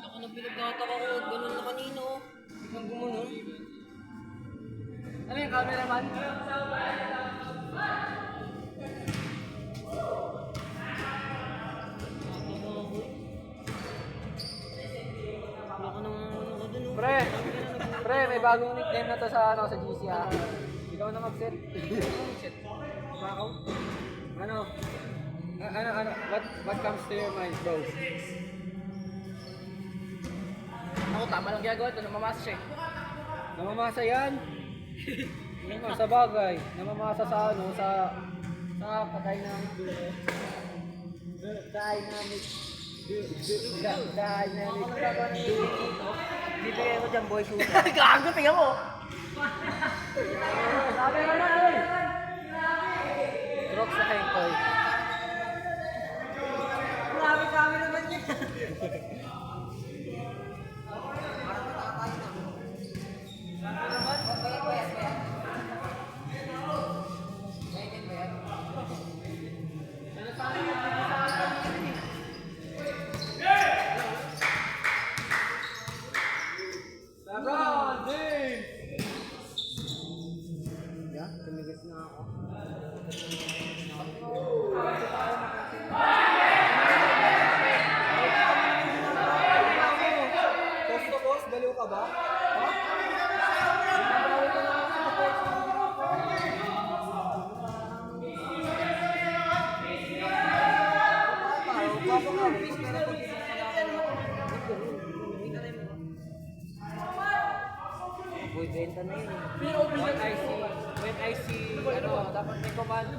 Ako nang pinagtataka ko, ganun na kanino. Biglang gumunon. Ano yung cameraman? Ako nang ako dun. Pre, pre, may bagong nickname na to sa ano sa GC ah. Ikaw na mag-set. Shit. Bakaw? Ano? What comes to your mind, bro? Ako tama lang ginagawa ito, namamasa siya eh. Namamasa yan. Sa bagay, namamasa sa ano, sa dynamic duo. Dynamic duo. Bibigay ko dyan, boy shooter. Gago, tingnan mo! Sabi mo na, oy! Crocs sa Henkoy. Grabe kami naman niya. LeBron James! Yeah, tumigas na ako. Boss to boss, baliw ka ba? Boy, benta na yun. Pero when I see, ano, dapat may command.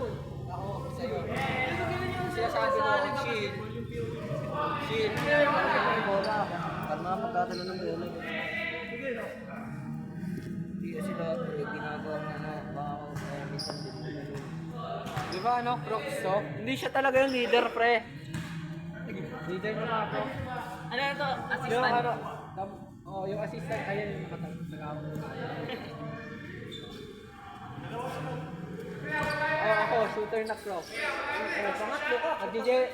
Ako, sa'yo. Sila sabi ko, Shin. Ay, bola. Pag mga pagkatalo ng bola. Hindi sila ginagawa ng mga bakaw. Kaya minsan din. Di ba ano, Crocs to? Hindi siya talaga yung leader, pre. Leader na nga ako. Ano na to? Yung Assistant? ano, yung assistant, ayan yung nakatagawin. Ako, shooter na Crocs. Pangatlo ka.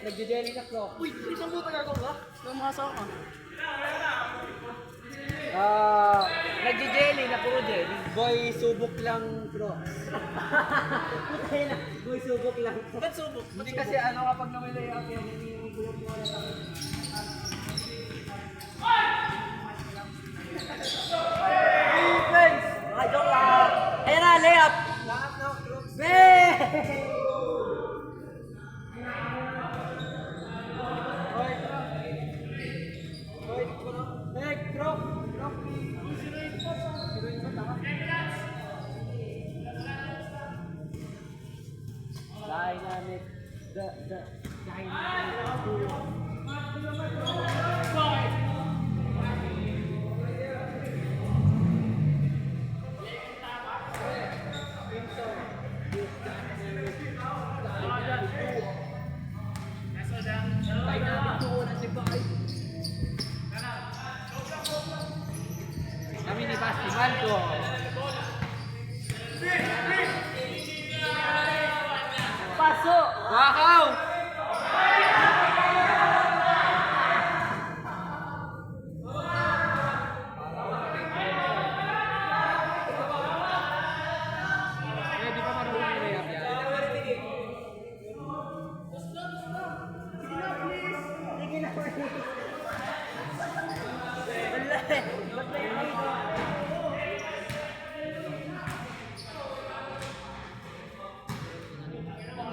Nagje-jelly na Crocs. Uy, isang buta gagaw ka? Namasa ka. Nagje-jelly na puro jelly. Boy, subok lang Crocs. Boy, subok lang. Ba't subok? Hindi kasi ano kapag nawala yung yan, hindi yung gulong mo na Defense! Mga joke lang. Ayan na, layup! lahat ng Crocs. Hoy, hoy, hey, Croc, Croc, siruin mo, tama? Dynamic, dynamic duo. Kami ni Basti Malco. Paso! Wakaw! Eh, di ba marunong yung layup yan?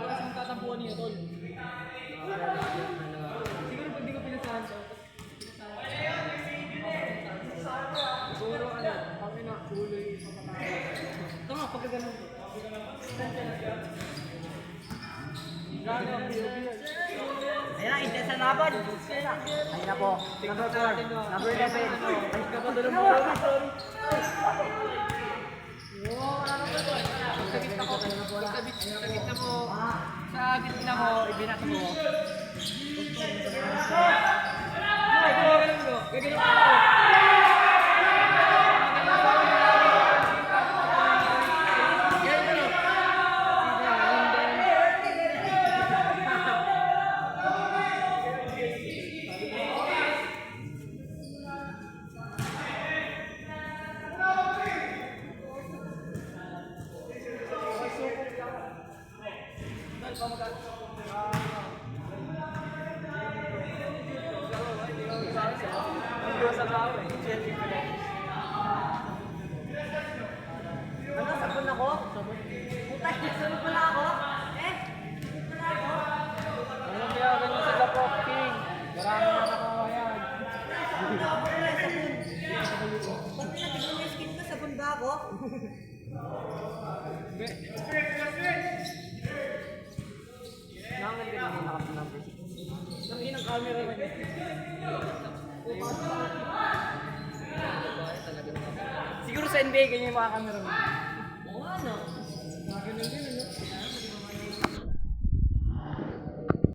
Ang tatampuan niya, tol. Siguro pag di ka pinasahan to. Siguro ano, ang ina, ulo yung papatakas. Ito nga, pag ganun. Ayan, intense na laban. Ayun na po. Number 4. Number 11. Ay, kapatulong mo. Sa gitna mo, sa gitna mo, ibinat mo. Gagawin mo. Sa tao eh. Ano, sabon ako? Puta, sabon pala ako? Sabon pala ako? Ano kaya ganyan sila po, King? Marami na nakawayan. Sabon na ako pala, sabon. Ba't pinatigaw mo yung skin ko? Sabon ba ako? Nangan din yung number 6. Nang inang camera man yun. Siguro sa NBA ganyan yung mga camera man.